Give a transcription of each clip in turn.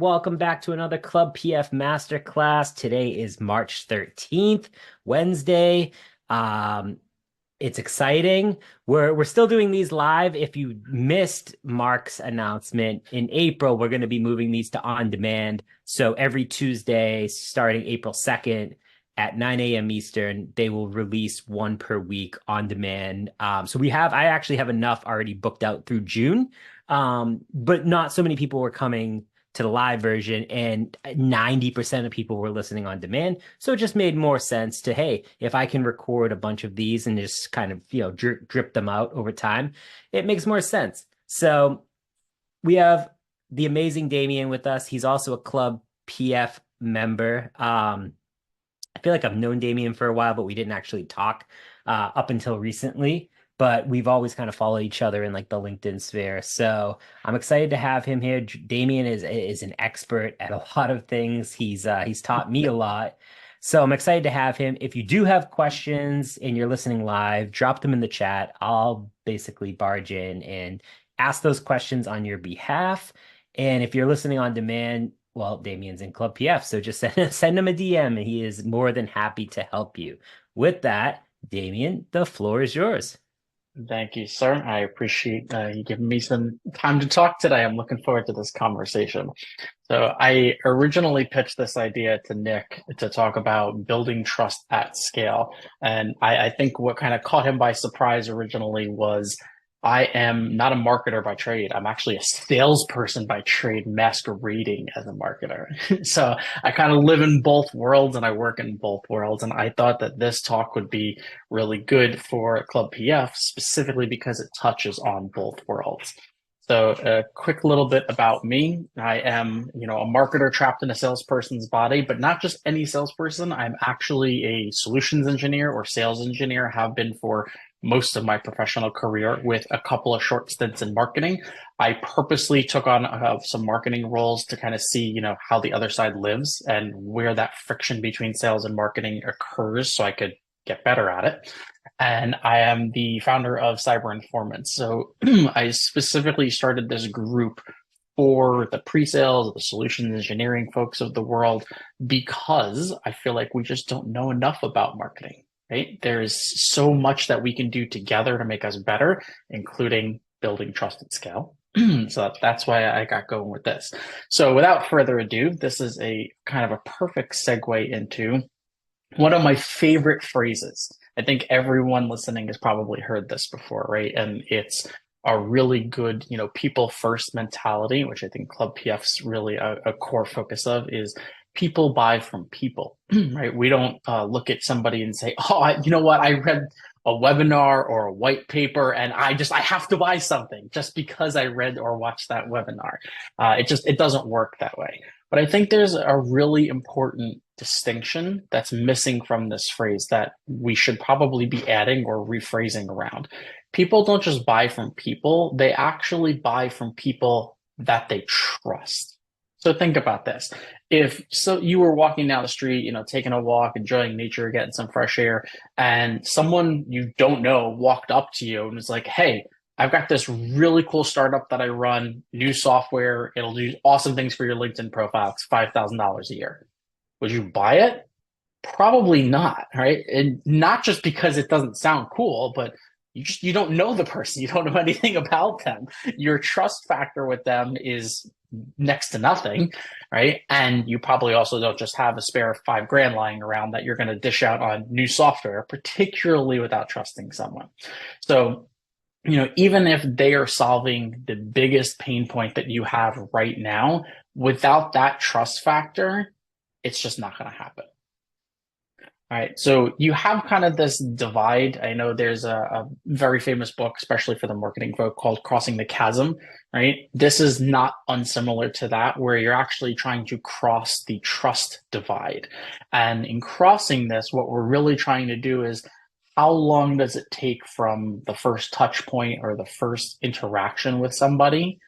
Welcome back to another Club PF Masterclass. Today is March 13th, Wednesday. Um, it's exciting. We're still doing these live. If you missed Mark's announcement in April, we're going to be moving these to on demand. So every Tuesday, starting April 2nd at 9 a.m. Eastern, they will release one per week on demand. I actually have enough already booked out through June. But not so many people were coming to the live version, and 90% of people were listening on demand. So it just made more sense to, hey, if I can record a bunch of these and just kind of, drip them out over time, it makes more sense. So we have the amazing Damien with us. He's also a Club PF member. I feel like I've known Damian for a while, but we didn't actually talk up until recently. But we've always kind of followed each other in like the LinkedIn sphere. So I'm excited to have him here. Damian is an expert at a lot of things. He's taught me a lot. So I'm excited to have him. If you do have questions and you're listening live, drop them in the chat. I'll basically barge in and ask those questions on your behalf. And if you're listening on demand, well, Damien's in Club PF, so just send him a DM and he is more than happy to help you. With that, Damien, the floor is yours. Thank you, sir. I appreciate you giving me some time to talk today. I'm looking forward to this conversation. So, I originally pitched this idea to Nick to talk about building trust at scale. And I think what kind of caught him by surprise originally was I am not a marketer by trade. I'm actually a salesperson by trade, masquerading as a marketer. So I kind of live in both worlds and I work in both worlds. And I thought that this talk would be really good for Club PF, specifically because it touches on both worlds. So a quick little bit about me. I am, a marketer trapped in a salesperson's body, but not just any salesperson. I'm actually a solutions engineer or sales engineer, have been for most of my professional career with a couple of short stints in marketing. I purposely took on some marketing roles to kind of see, how the other side lives and where that friction between sales and marketing occurs so I could get better at it. And I am the founder of Cyber Informants. So I specifically started this group for the pre-sales, the solutions engineering folks of the world, because I feel like we just don't know enough about marketing, right? There's so much that we can do together to make us better, including building trust at scale. So that's why I got going with this. So without further ado, this is a kind of a perfect segue into one of my favorite phrases. I think everyone listening has probably heard this before, right? And it's a really good, people first mentality, which I think Club PF's really a core focus of is people buy from people, right? We don't look at somebody and say, oh, you know what? I read a webinar or a white paper and I have to buy something just because I read or watched that webinar. It doesn't work that way. But I think there's a really important distinction that's missing from this phrase that we should probably be adding or rephrasing around. People don't just buy from people, they actually buy from people that they trust. So think about this. If so you were walking down the street, taking a walk, enjoying nature, getting some fresh air, and someone you don't know walked up to you and was like, "Hey, I've got this really cool startup that I run, new software. It'll do awesome things for your LinkedIn profile. It's $5,000 a year." Would you buy it? Probably not, right? And not just because it doesn't sound cool, but you don't know the person. You don't know anything about them. Your trust factor with them is next to nothing, right? And you probably also don't just have a spare 5 grand lying around that you're going to dish out on new software, particularly without trusting someone. So even if they are solving the biggest pain point that you have right now, without that trust factor, it's just not going to happen. All right. So you have kind of this divide. I know there's a very famous book, especially for the marketing folk, called Crossing the Chasm, right? This is not unsimilar to that, where you're actually trying to cross the trust divide. And in crossing this, what we're really trying to do is how long does it take from the first touch point or the first interaction with somebody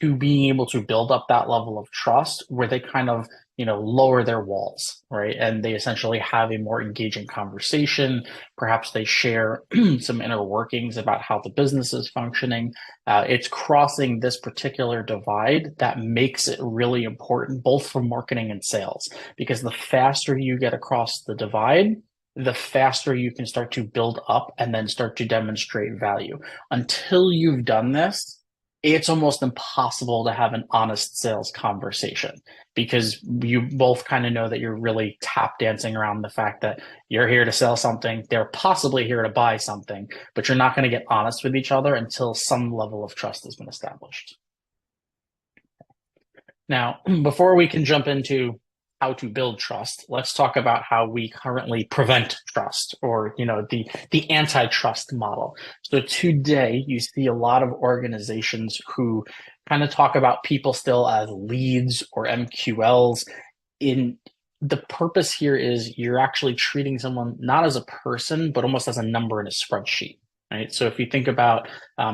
to being able to build up that level of trust where they kind of, lower their walls, right? And they essentially have a more engaging conversation. Perhaps they share some inner workings about how the business is functioning. It's crossing this particular divide that makes it really important, both for marketing and sales, because the faster you get across the divide, the faster you can start to build up and then start to demonstrate value. Until you've done this, it's almost impossible to have an honest sales conversation because you both kind of know that you're really tap dancing around the fact that you're here to sell something, they're possibly here to buy something, but you're not going to get honest with each other until some level of trust has been established. Now, before we can jump into how to build trust, let's talk about how we currently prevent trust, or the antitrust model. So today you see a lot of organizations who kind of talk about people still as leads or MQLs. In the purpose here is you're actually treating someone not as a person, but almost as a number in a spreadsheet. Right. So if you think about,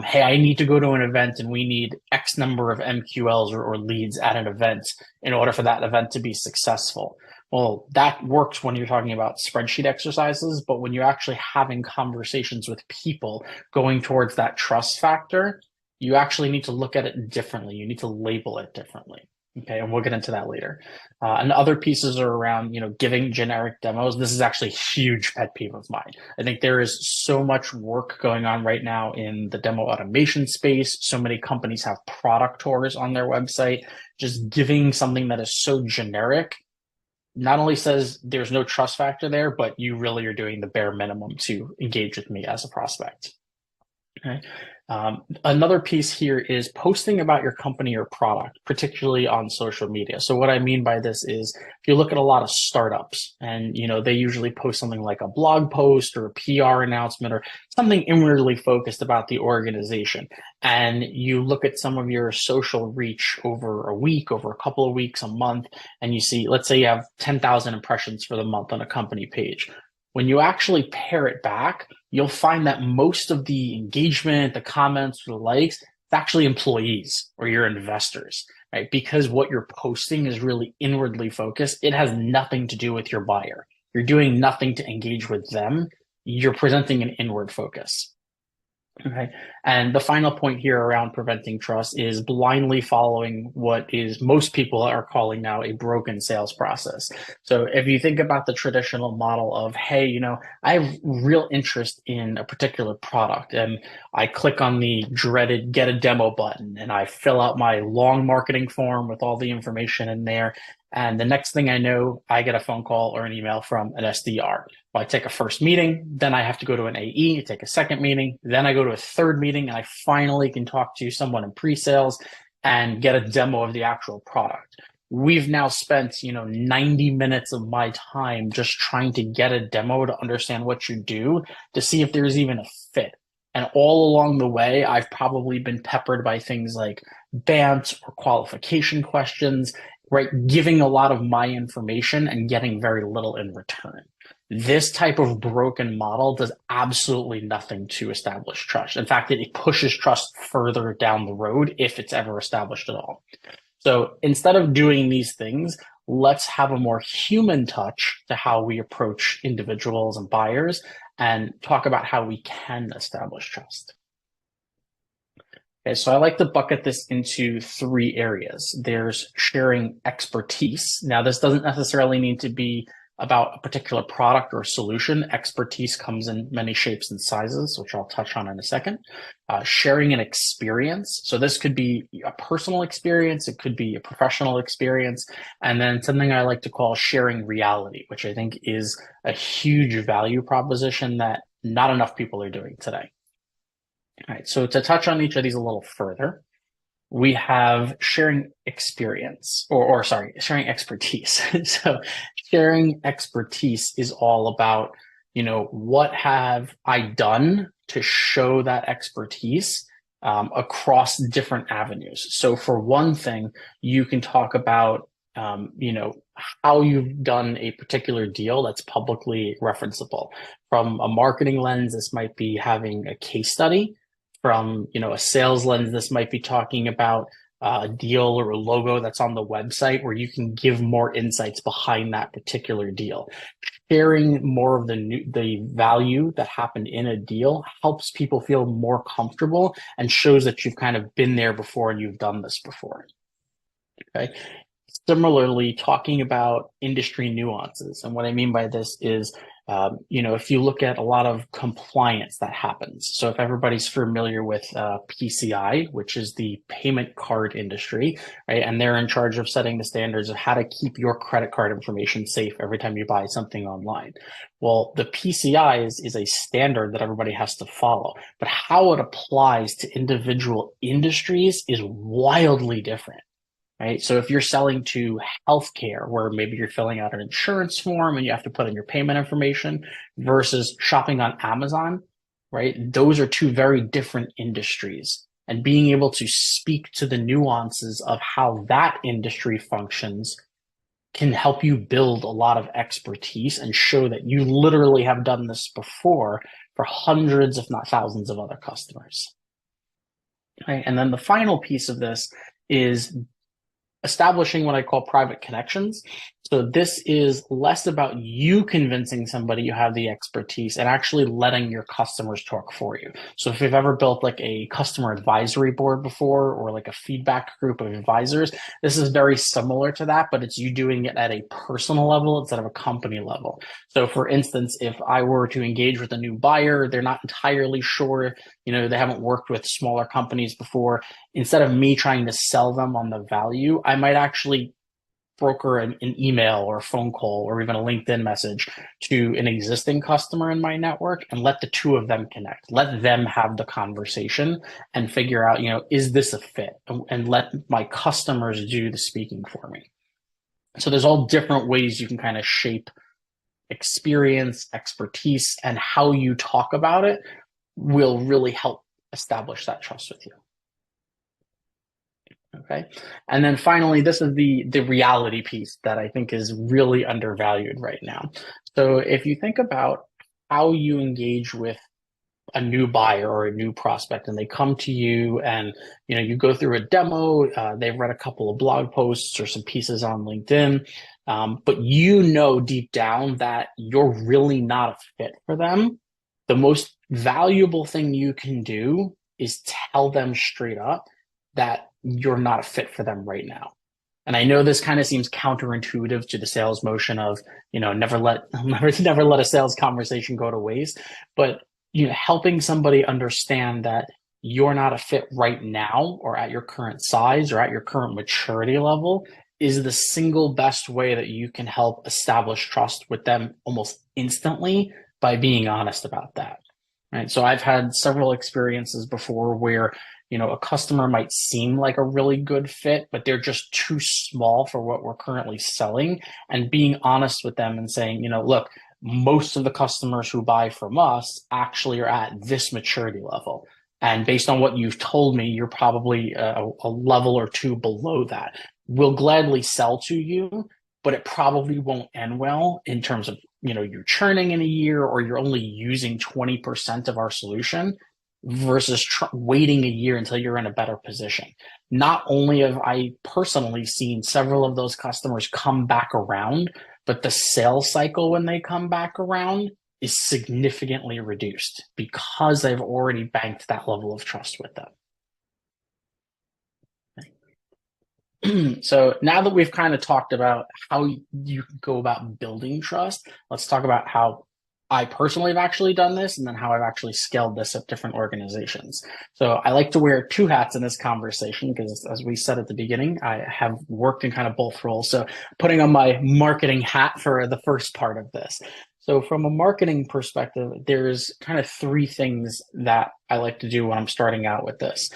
hey, I need to go to an event and we need X number of MQLs or leads at an event in order for that event to be successful. Well, that works when you're talking about spreadsheet exercises, but when you're actually having conversations with people going towards that trust factor, you actually need to look at it differently. You need to label it differently. Okay, and we'll get into that later. And other pieces are around, giving generic demos. This is actually a huge pet peeve of mine. I think there is so much work going on right now in the demo automation space. So many companies have product tours on their website. Just giving something that is so generic not only says there's no trust factor there, but you really are doing the bare minimum to engage with me as a prospect. Okay. Another piece here is posting about your company or product, particularly on social media. So what I mean by this is if you look at a lot of startups and, they usually post something like a blog post or a PR announcement or something inwardly focused about the organization. And you look at some of your social reach over a week, over a couple of weeks, a month, and you see, let's say you have 10,000 impressions for the month on a company page. When you actually pare it back, you'll find that most of the engagement, the comments, the likes, it's actually employees or your investors, right? Because what you're posting is really inwardly focused. It has nothing to do with your buyer. You're doing nothing to engage with them. You're presenting an inward focus. Okay. And the final point here around preventing trust is blindly following what is most people are calling now a broken sales process. So if you think about the traditional model of, hey, I have real interest in a particular product and I click on the dreaded get a demo button and I fill out my long marketing form with all the information in there. And the next thing I know, I get a phone call or an email from an SDR. Well, I take a first meeting, then I have to go to an AE, take a second meeting, then I go to a third meeting, and I finally can talk to someone in pre-sales and get a demo of the actual product. We've now spent, 90 minutes of my time just trying to get a demo to understand what you do, to see if there's even a fit. And all along the way, I've probably been peppered by things like BANT or qualification questions, right? Giving a lot of my information and getting very little in return. This type of broken model does absolutely nothing to establish trust. In fact, it pushes trust further down the road if it's ever established at all. So instead of doing these things, let's have a more human touch to how we approach individuals and buyers and talk about how we can establish trust. Okay, so I like to bucket this into 3 areas. There's sharing expertise. Now, this doesn't necessarily need to be about a particular product or solution. Expertise comes in many shapes and sizes, which I'll touch on in a second. Sharing an experience. So this could be a personal experience. It could be a professional experience. And then something I like to call sharing reality, which I think is a huge value proposition that not enough people are doing today. All right, so to touch on each of these a little further, we have sharing experience, or sorry, sharing expertise. So sharing expertise is all about, what have I done to show that expertise across different avenues. So for one thing, you can talk about, how you've done a particular deal that's publicly referenceable. From a marketing lens, this might be having a case study. From a sales lens, this might be talking about a deal or a logo that's on the website where you can give more insights behind that particular deal. Sharing more of the value that happened in a deal helps people feel more comfortable and shows that you've kind of been there before and you've done this before. Okay. Similarly, talking about industry nuances. And what I mean by this is, if you look at a lot of compliance that happens. So if everybody's familiar with PCI, which is the payment card industry, right? And they're in charge of setting the standards of how to keep your credit card information safe every time you buy something online. Well, the PCI is a standard that everybody has to follow, but how it applies to individual industries is wildly different. Right. So if you're selling to healthcare, where maybe you're filling out an insurance form and you have to put in your payment information versus shopping on Amazon, right? Those are two very different industries. And being able to speak to the nuances of how that industry functions can help you build a lot of expertise and show that you literally have done this before for hundreds, if not thousands of other customers. Right. And then the final piece of this is establishing what I call private connections. So this is less about you convincing somebody you have the expertise and actually letting your customers talk for you. So if you've ever built like a customer advisory board before or like a feedback group of advisors, this is very similar to that, but it's you doing it at a personal level instead of a company level. So for instance, if I were to engage with a new buyer, they're not entirely sure, they haven't worked with smaller companies before. Instead of me trying to sell them on the value, I might actually broker an email or a phone call or even a LinkedIn message to an existing customer in my network and let the two of them connect. Let them have the conversation and figure out, is this a fit? And let my customers do the speaking for me. So there's all different ways you can kind of shape experience, expertise, and how you talk about it will really help establish that trust with you. Okay. And then finally, this is the reality piece that I think is really undervalued right now. So if you think about how you engage with a new buyer or a new prospect and they come to you and you go through a demo, they've read a couple of blog posts or some pieces on LinkedIn, but deep down that you're really not a fit for them. The most valuable thing you can do is tell them straight up that you're not a fit for them right now. And I know this kind of seems counterintuitive to the sales motion of, never let a sales conversation go to waste. But, helping somebody understand that you're not a fit right now or at your current size or at your current maturity level is the single best way that you can help establish trust with them almost instantly by being honest about that. Right. So I've had several experiences before where a customer might seem like a really good fit, but they're just too small for what we're currently selling. And being honest with them and saying, look, most of the customers who buy from us actually are at this maturity level. And based on what you've told me, you're probably a level or two below that. We'll gladly sell to you, but it probably won't end well in terms of, you're churning in a year or you're only using 20% of our solution versus waiting a year until you're in a better position. Not only have I personally seen several of those customers come back around, but the sales cycle when they come back around is significantly reduced because I've already banked that level of trust with them. So now that we've kind of talked about how you go about building trust, let's talk about how I personally have actually done this and then how I've actually scaled this at different organizations. So I like to wear two hats in this conversation because, as we said at the beginning, I have worked in kind of both roles. So putting on my marketing hat for the first part of this. So from a marketing perspective, there's kind of three things that I like to do when I'm starting out with this.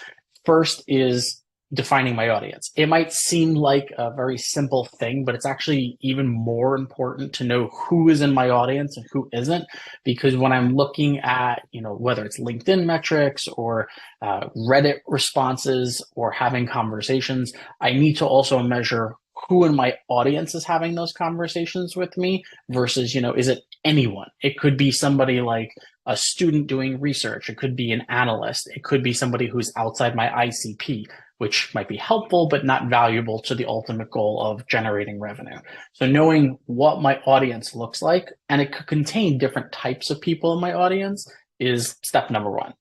First is defining my audience. It might seem like a very simple thing, but it's actually even more important to know who is in my audience and who isn't, because when I'm looking at, whether it's LinkedIn metrics or Reddit responses or having conversations, I need to also measure who in my audience is having those conversations with me versus, is it anyone? It could be somebody like a student doing research. It could be an analyst. It could be somebody who's outside my ICP. which might be helpful, but not valuable to the ultimate goal of generating revenue. So knowing what my audience looks like, and it could contain different types of people in my audience, is step number one.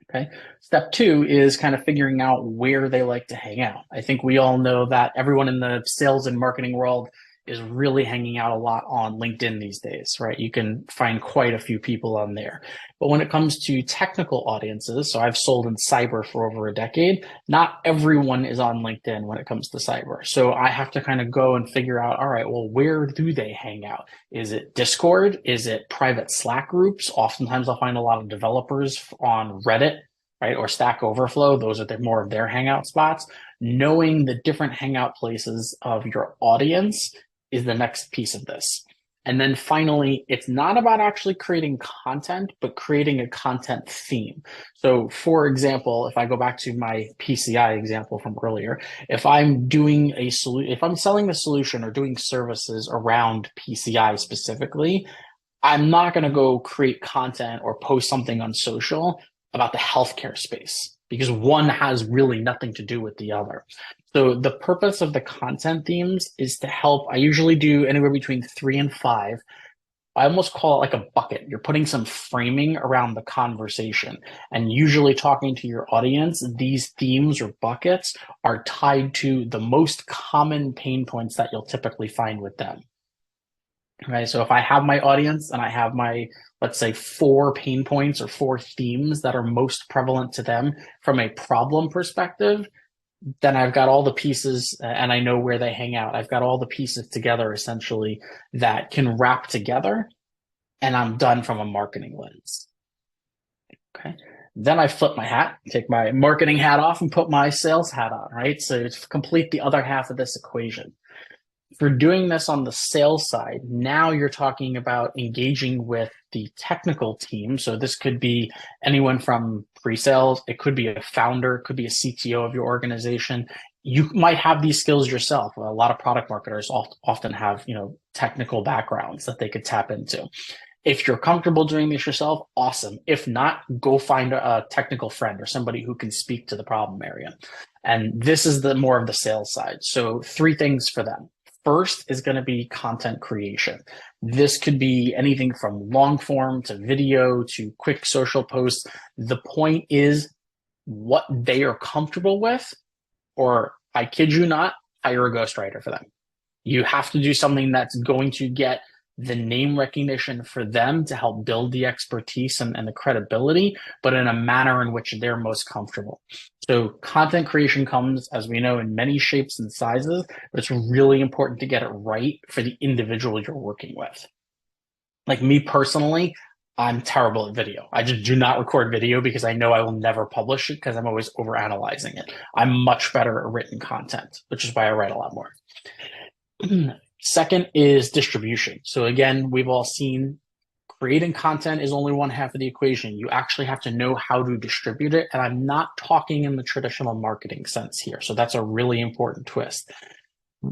Okay. Step two is kind of figuring out where they like to hang out. I think we all know that everyone in the sales and marketing world is really hanging out a lot on LinkedIn these days, right? You can find quite a few people on there. But when it comes to technical audiences, so I've sold in cyber for over a decade, not everyone is on LinkedIn when it comes to cyber. So I have to kind of go and figure out, all right, well, where do they hang out? Is it Discord? Is it private Slack groups? Oftentimes I'll find a lot of developers on Reddit, right? Or Stack Overflow. Those are more of their hangout spots. Knowing the different hangout places of your audience is the next piece of this. And then finally, it's not about actually creating content, but creating a content theme. So for example, if I go back to my PCI example from earlier, if I'm doing if I'm selling a solution or doing services around PCI specifically, I'm not going to go create content or post something on social about the healthcare space because one has really nothing to do with the other. So the purpose of the content themes is to help. I usually do anywhere between 3 and 5. I almost call it like a bucket. You're putting some framing around the conversation, and usually talking to your audience, these themes or buckets are tied to the most common pain points that you'll typically find with them. Right. So if I have my audience and I have my, let's say, 4 pain points or 4 themes that are most prevalent to them from a problem perspective, then I've got all the pieces and I know where they hang out. I've got all the pieces together essentially that can wrap together, and I'm done from a marketing lens. Okay. Then I flip my hat, take my marketing hat off and put my sales hat on, right? So to complete the other half of this equation. For doing this on the sales side, now you're talking about engaging with the technical team. So this could be anyone from pre-sales. It could be a founder, it could be a CTO of your organization. You might have these skills yourself. A lot of product marketers often have, technical backgrounds that they could tap into. If you're comfortable doing this yourself, awesome. If not, go find a technical friend or somebody who can speak to the problem area. And this is the more of the sales side. So 3 things for them. First is going to be content creation. This could be anything from long form to video to quick social posts. The point is what they are comfortable with, or I kid you not, hire a ghostwriter for them. You have to do something that's going to get the name recognition for them to help build the expertise and the credibility, but in a manner in which they're most comfortable. So content creation comes, as we know, in many shapes and sizes, but it's really important to get it right for the individual you're working with. Like me personally, I'm terrible at video. I just do not record video because I know I will never publish it because I'm always overanalyzing it. I'm much better at written content, which is why I write a lot more. Second is distribution. So again, we've all seen creating content is only one half of the equation. You actually have to know how to distribute it. And I'm not talking in the traditional marketing sense here. So that's a really important twist.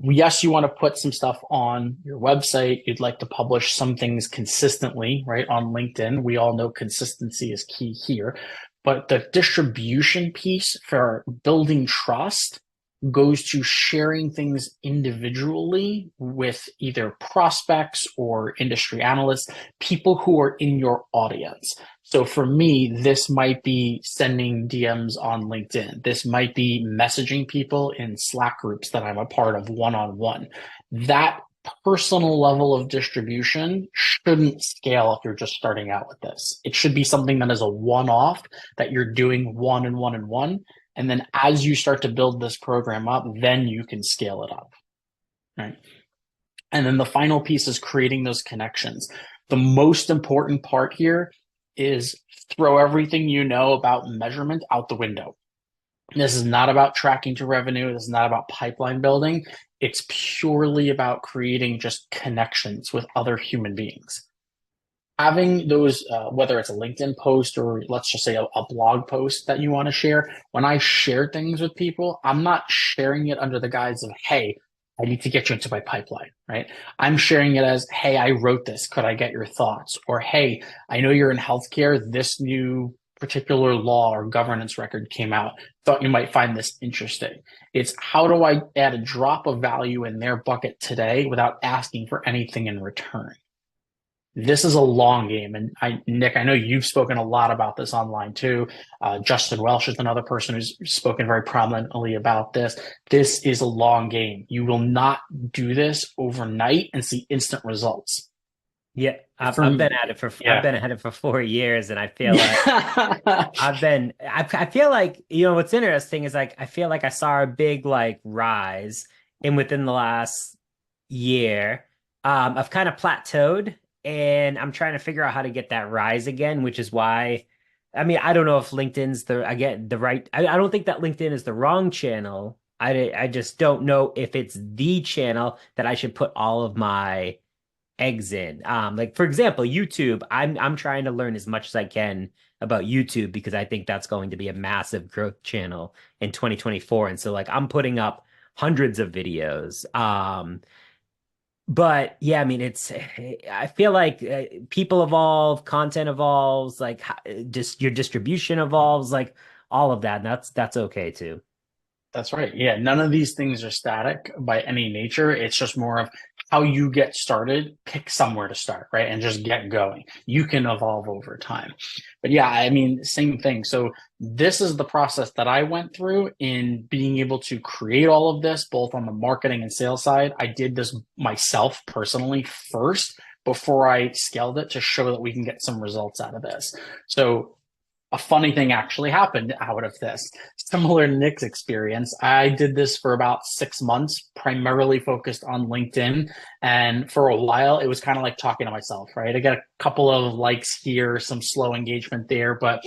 Yes, you want to put some stuff on your website. You'd like to publish some things consistently, right? On LinkedIn, we all know consistency is key here. But the distribution piece for building trust goes to sharing things individually with either prospects or industry analysts, people who are in your audience. So for me, this might be sending DMs on LinkedIn. This might be messaging people in Slack groups that I'm a part of one-on-one. That personal level of distribution shouldn't scale if you're just starting out with this. It should be something that is a one-off that you're doing one and one and one. And then as you start to build this program up, then you can scale it up, right? And then the final piece is creating those connections. The most important part here is throw everything you know about measurement out the window. This is not about tracking to revenue. This is not about pipeline building. It's purely about creating just connections with other human beings. Having those, whether it's a LinkedIn post or let's just say a blog post that you want to share, when I share things with people, I'm not sharing it under the guise of, hey, I need to get you into my pipeline, right? I'm sharing it as, hey, I wrote this. Could I get your thoughts? Or, hey, I know you're in healthcare. This new particular law or governance record came out, thought you might find this interesting. It's how do I add a drop of value in their bucket today without asking for anything in return? This is a long game. And Nick, I know you've spoken a lot about this online too. Justin Welsh is another person who's spoken very prominently about this. This is a long game. You will not do this overnight and see instant results. Yeah, For I've been at it for I've yeah. been at it for 4 years, and I feel like I feel like, what's interesting is like I feel like I saw a big like rise in within the last year. I've kind of plateaued, and I'm trying to figure out how to get that rise again, which is why, I mean, I don't know if LinkedIn's the right. I don't think that LinkedIn is the wrong channel. I just don't know if it's the channel that I should put all of my eggs in. Like for example, YouTube, I'm trying to learn as much as I can about YouTube because I think that's going to be a massive growth channel in 2024. And so like I'm putting up hundreds of videos. But yeah, I mean, I feel like people evolve, content evolves, like just your distribution evolves, like all of that. And that's okay too. That's right. Yeah, none of these things are static by any nature. It's just more of how you get started, pick somewhere to start, right? And just get going. You can evolve over time. But yeah, I mean, same thing. So this is the process that I went through in being able to create all of this, both on the marketing and sales side. I did this myself personally first before I scaled it to show that we can get some results out of this. So a funny thing actually happened out of this. Similar to Nick's experience, I did this for about 6 months, primarily focused on LinkedIn. And for a while, it was kind of like talking to myself, right? I got a couple of likes here, some slow engagement there, but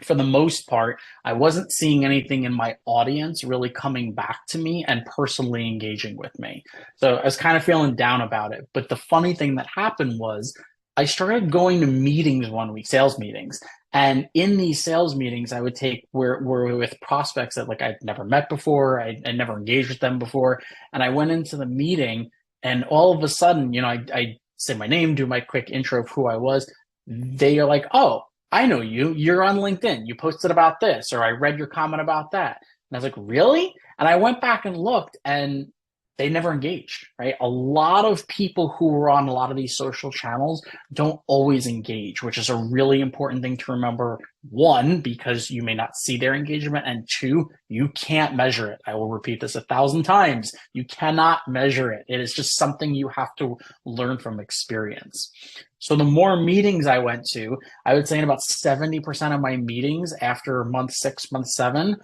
for the most part, I wasn't seeing anything in my audience really coming back to me and personally engaging with me. So I was kind of feeling down about it. But the funny thing that happened was I started going to meetings one week, sales meetings. And in these sales meetings, I would take were with prospects that like I'd never met before, I never engaged with them before. And I went into the meeting and all of a sudden, I say my name, do my quick intro of who I was. They are like, oh, I know you. You're on LinkedIn. You posted about this, or I read your comment about that. And I was like, really? And I went back and looked, and they never engaged, right? A lot of people who are on a lot of these social channels don't always engage, which is a really important thing to remember. One, because you may not see their engagement, and two, you can't measure it. I will repeat this 1,000 times. You cannot measure it. It is just something you have to learn from experience. So the more meetings I went to, I would say in about 70% of my meetings after month 6, month 7,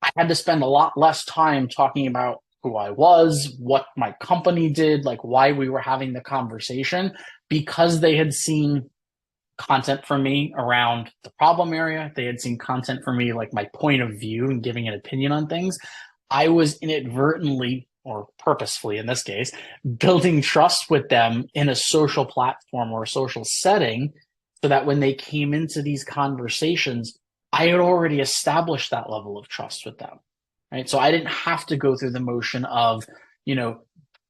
I had to spend a lot less time talking about who I was, what my company did, like why we were having the conversation, because they had seen content from me around the problem area. They had seen content from me, like my point of view and giving an opinion on things. I was inadvertently, or purposefully in this case, building trust with them in a social platform or a social setting so that when they came into these conversations, I had already established that level of trust with them. Right. So I didn't have to go through the motion of,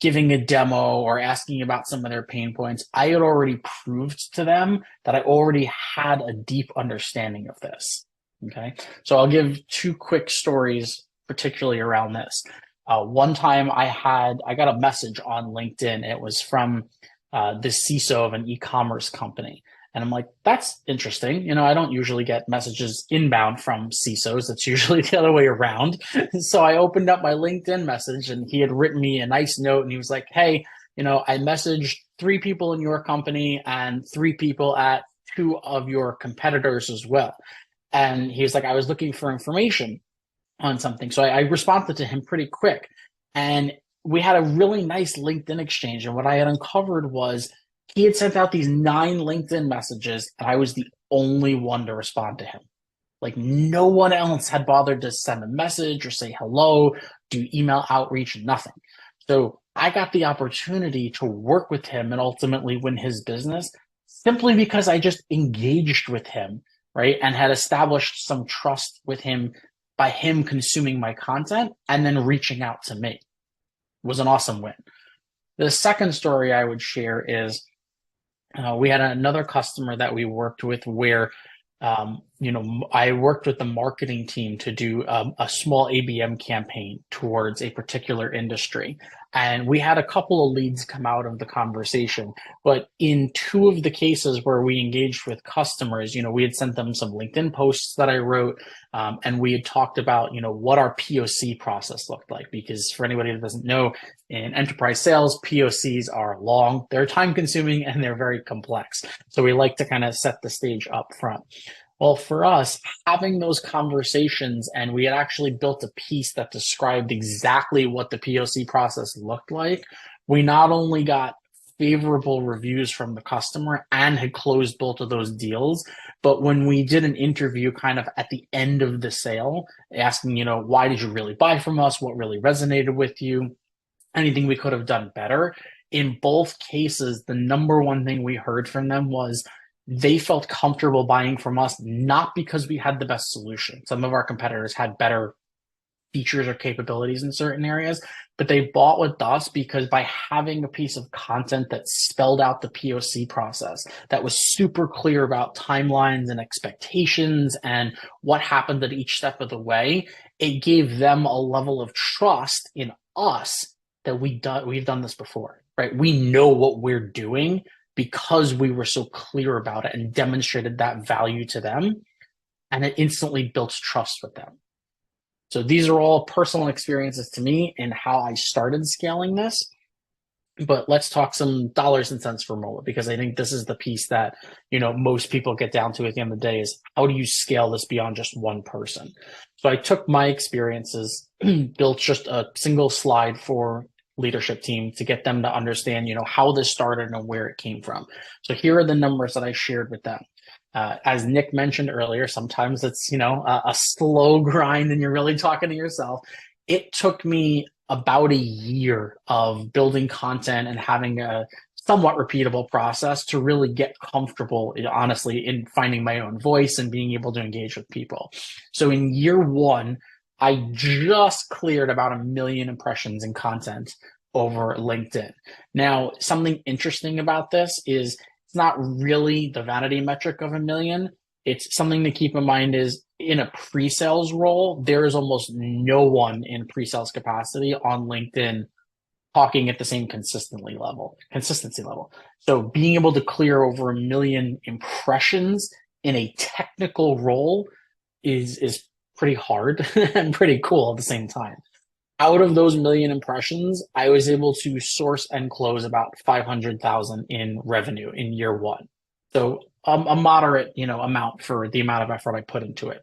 giving a demo or asking about some of their pain points. I had already proved to them that I already had a deep understanding of this. Okay. So I'll give 2 quick stories, particularly around this. One time I got a message on LinkedIn. It was from the CISO of an e-commerce company. And I'm like, that's interesting. I don't usually get messages inbound from CISOs. It's usually the other way around. So I opened up my LinkedIn message and he had written me a nice note and he was like, hey, I messaged 3 people in your company and 3 people at 2 of your competitors as well. And he was like, I was looking for information on something. So I responded to him pretty quick. And we had a really nice LinkedIn exchange. And what I had uncovered was he had sent out these 9 LinkedIn messages, and I was the only one to respond to him. Like no one else had bothered to send a message or say hello, do email outreach, nothing. So I got the opportunity to work with him and ultimately win his business simply because I just engaged with him, right? And had established some trust with him by him consuming my content and then reaching out to me. It was an awesome win. The second story I would share is we had another customer that we worked with where I worked with the marketing team to do a small ABM campaign towards a particular industry. And we had a couple of leads come out of the conversation. But in two of the cases where we engaged with customers, we had sent them some LinkedIn posts that I wrote, and we had talked about, what our POC process looked like. Because for anybody that doesn't know, in enterprise sales, POCs are long, they're time consuming, and they're very complex. So we like to kind of set the stage up front. Well, for us, having those conversations, and we had actually built a piece that described exactly what the POC process looked like, we not only got favorable reviews from the customer and had closed both of those deals, but when we did an interview kind of at the end of the sale, asking, why did you really buy from us? What really resonated with you? Anything we could have done better? In both cases, the number one thing we heard from them was they felt comfortable buying from us, not because we had the best solution. Some of our competitors had better features or capabilities in certain areas, but they bought with us because by having a piece of content that spelled out the POC process, that was super clear about timelines and expectations and what happened at each step of the way, it gave them a level of trust in us that we've done this before, right? We know what we're doing because we were so clear about it and demonstrated that value to them, and it instantly builds trust with them. So these are all personal experiences to me and how I started scaling this. But let's talk some dollars and cents for a moment, because I think this is the piece that, most people get down to at the end of the day is how do you scale this beyond just one person? So I took my experiences, built just a single slide for leadership team to get them to understand, how this started and where it came from. So here are the numbers that I shared with them. As Nick mentioned earlier, sometimes it's, a slow grind and you're really talking to yourself. It took me about a year of building content and having a somewhat repeatable process to really get comfortable, honestly, in finding my own voice and being able to engage with people. So in year one, I just cleared about 1 million impressions in content over LinkedIn. Now, something interesting about this is it's not really the vanity metric of 1 million. It's something to keep in mind is in a pre-sales role, there is almost no one in pre-sales capacity on LinkedIn talking at the same consistency level. So being able to clear over 1 million impressions in a technical role is pretty hard and pretty cool at the same time. Out of those 1 million impressions, I was able to source and close about 500,000 in revenue in year one. So a moderate, amount for the amount of effort I put into it.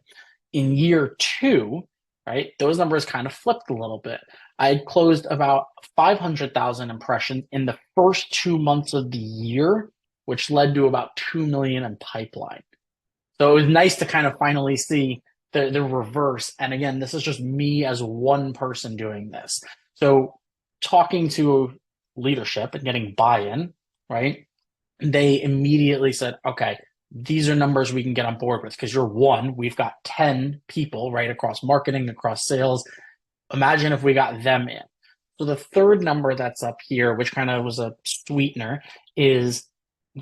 In year two, right, those numbers kind of flipped a little bit. I had closed about 500,000 impressions in the first 2 months of the year, which led to about 2 million in pipeline. So it was nice to kind of finally see the reverse. And again, this is just me as one person doing this. So talking to leadership and getting buy-in, right? They immediately said, okay, these are numbers we can get on board with because you're one, we've got 10 people, right, across marketing, across sales. Imagine if we got them in. So the third number that's up here, which kind of was a sweetener, is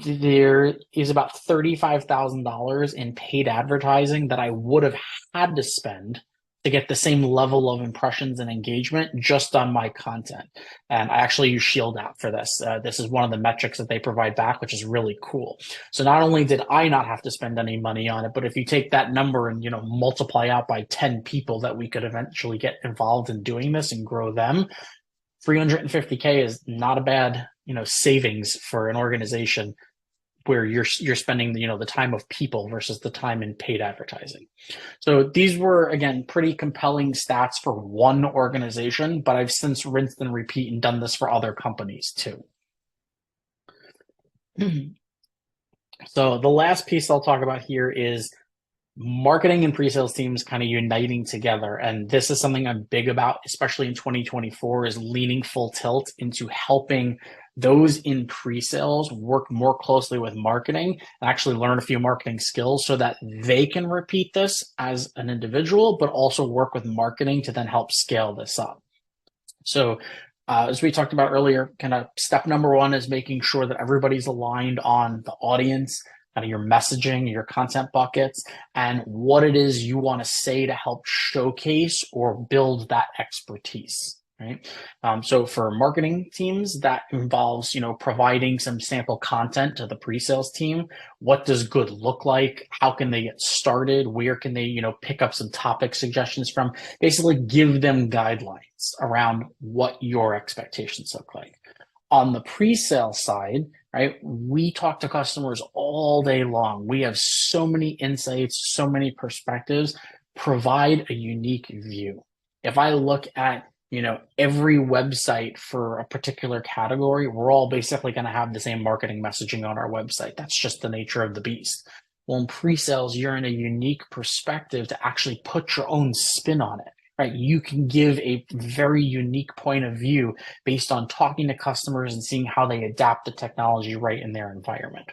there is about $35,000 in paid advertising that I would have had to spend to get the same level of impressions and engagement just on my content. And I actually use Shield app for this. This is one of the metrics that they provide back, which is really cool. So not only did I not have to spend any money on it, but if you take that number and, multiply out by 10 people that we could eventually get involved in doing this and grow them, 350K is not a bad, savings for an organization where you're spending the time of people versus the time in paid advertising. So these were, again, pretty compelling stats for one organization, but I've since rinsed and repeat and done this for other companies too. So the last piece I'll talk about here is marketing and pre-sales teams kind of uniting together. And this is something I'm big about, especially in 2024, is leaning full tilt into helping those in pre-sales work more closely with marketing and actually learn a few marketing skills so that they can repeat this as an individual, but also work with marketing to then help scale this up. So as we talked about earlier, kind of step number one is making sure that everybody's aligned on the audience, kind of your messaging, your content buckets, and what it is you want to say to help showcase or build that expertise. Right. So for marketing teams, that involves, providing some sample content to the pre-sales team. What does good look like? How can they get started? Where can they, pick up some topic suggestions from? Basically give them guidelines around what your expectations look like. On the pre-sale side, right, we talk to customers all day long. We have so many insights, so many perspectives. Provide a unique view. If I look at every website for a particular category, we're all basically going to have the same marketing messaging on our website. That's just the nature of the beast. Well, in pre-sales, you're in a unique perspective to actually put your own spin on it, right? You can give a very unique point of view based on talking to customers and seeing how they adapt the technology right in their environment.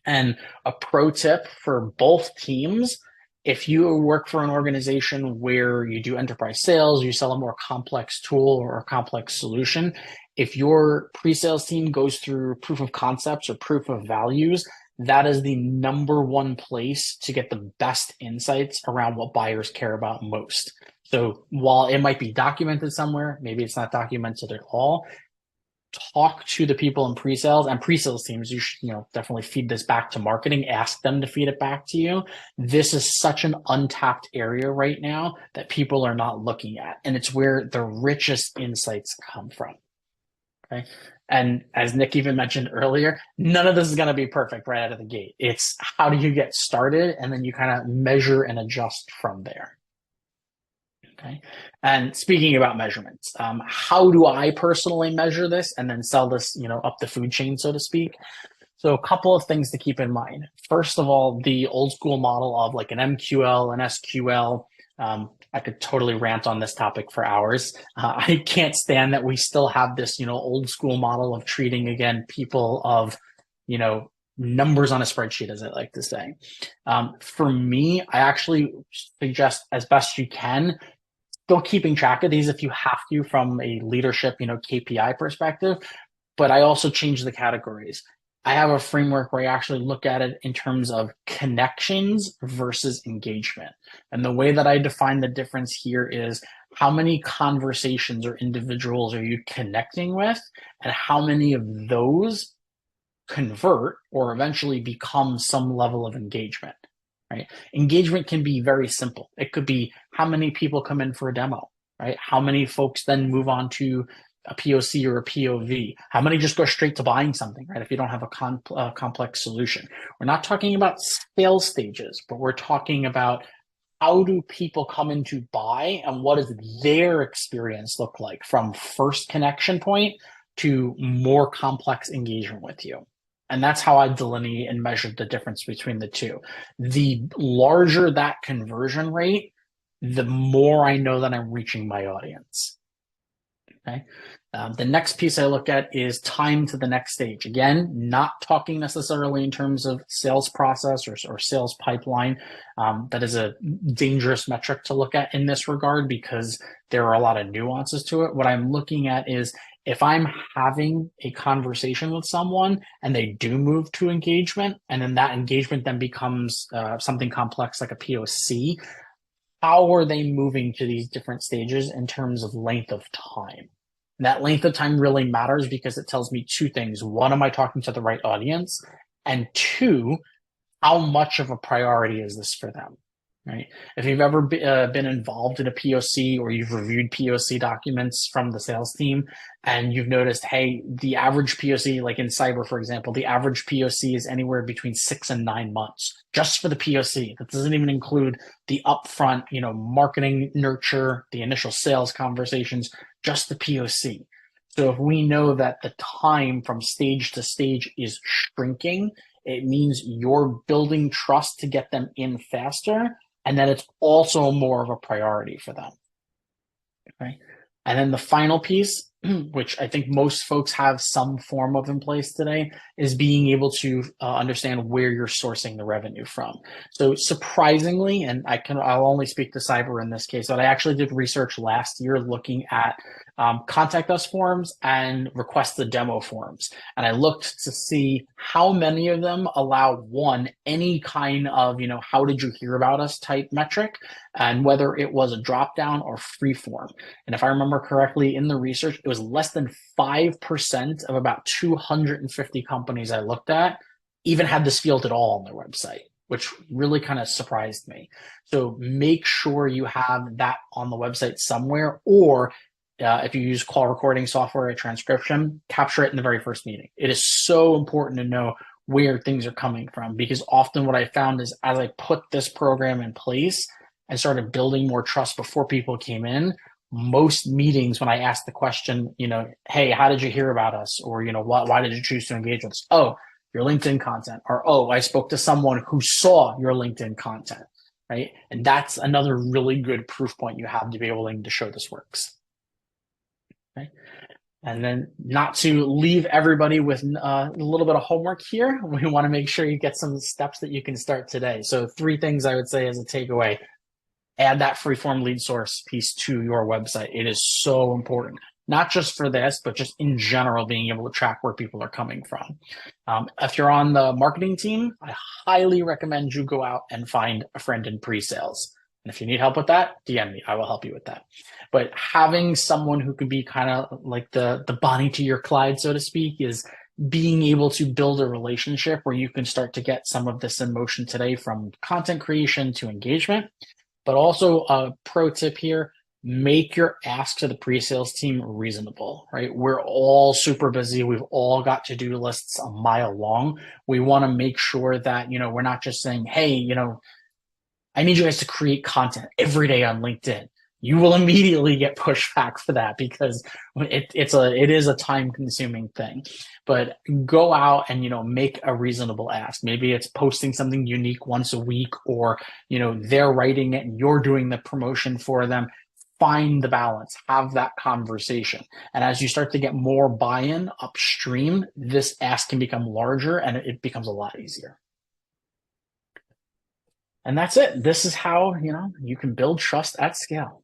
And a pro tip for both teams, if you work for an organization where you do enterprise sales, you sell a more complex tool or a complex solution, if your pre-sales team goes through proof of concepts or proof of values, that is the number one place to get the best insights around what buyers care about most. So while it might be documented somewhere, maybe it's not documented at all, talk to the people in pre-sales and pre-sales teams. You should, definitely feed this back to marketing, ask them to feed it back to you. This is such an untapped area right now that people are not looking at. And it's where the richest insights come from. Okay. And as Nick even mentioned earlier, none of this is going to be perfect right out of the gate. It's how do you get started? And then you kind of measure and adjust from there. Okay. And speaking about measurements, how do I personally measure this and then sell this, up the food chain, so to speak? So a couple of things to keep in mind. First of all, the old school model of like an MQL, an SQL. I could totally rant on this topic for hours. I can't stand that we still have this, old school model of treating, again, people of, numbers on a spreadsheet, as I like to say. For me, I actually suggest as best you can, still keeping track of these if you have to from a leadership, KPI perspective, but I also change the categories. I have a framework where I actually look at it in terms of connections versus engagement. And the way that I define the difference here is how many conversations or individuals are you connecting with, and how many of those convert or eventually become some level of engagement. Right? Engagement can be very simple. It could be how many people come in for a demo, right? How many folks then move on to a POC or a POV? How many just go straight to buying something, right? If you don't have a complex solution. We're not talking about sales stages, but we're talking about how do people come in to buy and what does their experience look like from first connection point to more complex engagement with you. And that's how I delineate and measure the difference between the two. The larger that conversion rate, the more I know that I'm reaching my audience. Okay. The next piece I look at is time to the next stage. Again, not talking necessarily in terms of sales process or sales pipeline. That is a dangerous metric to look at in this regard because there are a lot of nuances to it. What I'm looking at is if I'm having a conversation with someone and they do move to engagement, and then that engagement then becomes something complex like a POC, how are they moving to these different stages in terms of length of time? That length of time really matters because it tells me two things. One, am I talking to the right audience? And two, how much of a priority is this for them? Right? If you've ever been involved in a POC or you've reviewed POC documents from the sales team and you've noticed, hey, the average POC, like in cyber, for example, the average POC is anywhere between 6 and 9 months just for the POC. That doesn't even include the upfront, marketing nurture, the initial sales conversations, just the POC. So if we know that the time from stage to stage is shrinking, it means you're building trust to get them in faster, and that it's also more of a priority for them. Okay. And then the final piece, which I think most folks have some form of in place today, is being able to understand where you're sourcing the revenue from. So surprisingly, and I'll only speak to cyber in this case, but I actually did research last year looking at contact us forms and request the demo forms. And I looked to see how many of them allow one, any kind of, how did you hear about us type metric, and whether it was a drop down or free form. And if I remember correctly in the research, it was less than 5% of about 250 companies I looked at even had this field at all on their website, which really kind of surprised me. So make sure you have that on the website somewhere, or if you use call recording software or transcription, capture it in the very first meeting. It is so important to know where things are coming from, because often what I found is as I put this program in place and started building more trust before people came in, most meetings when I asked the question, hey, how did you hear about us? Or, why did you choose to engage with us? Oh, your LinkedIn content. Or, oh, I spoke to someone who saw your LinkedIn content, right? And that's another really good proof point you have to be able to show this works. Okay. And then not to leave everybody with a little bit of homework here, we want to make sure you get some steps that you can start today. So 3 things I would say as a takeaway: add that freeform lead source piece to your website. It is so important, not just for this, but just in general, being able to track where people are coming from. If you're on the marketing team, I highly recommend you go out and find a friend in pre-sales. And if you need help with that, DM me. I will help you with that. But having someone who can be kind of like the Bonnie to your Clyde, so to speak, is being able to build a relationship where you can start to get some of this in motion today, from content creation to engagement. But also a pro tip here: make your ask to the pre-sales team reasonable, right? We're all super busy. We've all got to-do lists a mile long. We want to make sure that, we're not just saying, hey, I need you guys to create content every day on LinkedIn. You will immediately get pushback for that, because it is a time consuming thing. But go out and, make a reasonable ask. Maybe it's posting something unique once a week, or, they're writing it and you're doing the promotion for them. Find the balance, have that conversation. And as you start to get more buy-in upstream, this ask can become larger and it becomes a lot easier. And that's it. This is how, you can build trust at scale.